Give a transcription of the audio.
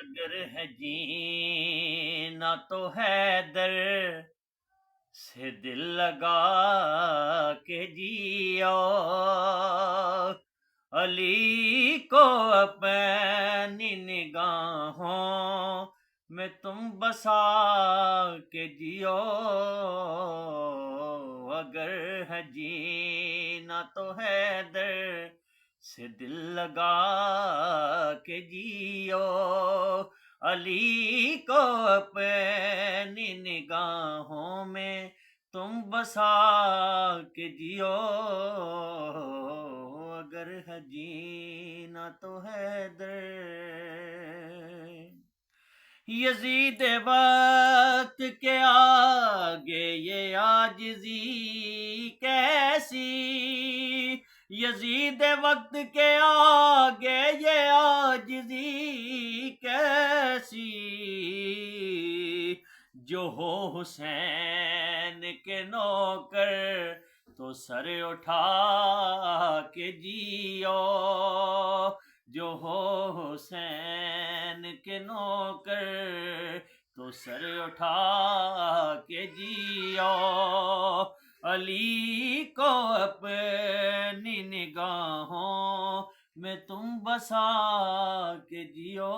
اگر ہے جینا تو حیدر سے دل لگا کے جیو، علی کو اپنی نگاہوں میں تم بسا کے جیو، اگر ہے جینا تو حیدر سے دل لگا کے جیو، علی کو اپنی نگاہوں میں تم بسا کے جیو، اگر ہے جینا تو حیدر۔ یزید وقت کے آگے یہ عاجزی کیسی، یزید وقت کے آگے یہ عاجزی کیسی، جو ہو حسین کے نوکر تو سر اٹھا کے جیو، جو ہو حسین کے نوکر تو سر اٹھا کے جیو، علی کو اپنی نگاہوں میں تم بسا کے جیو،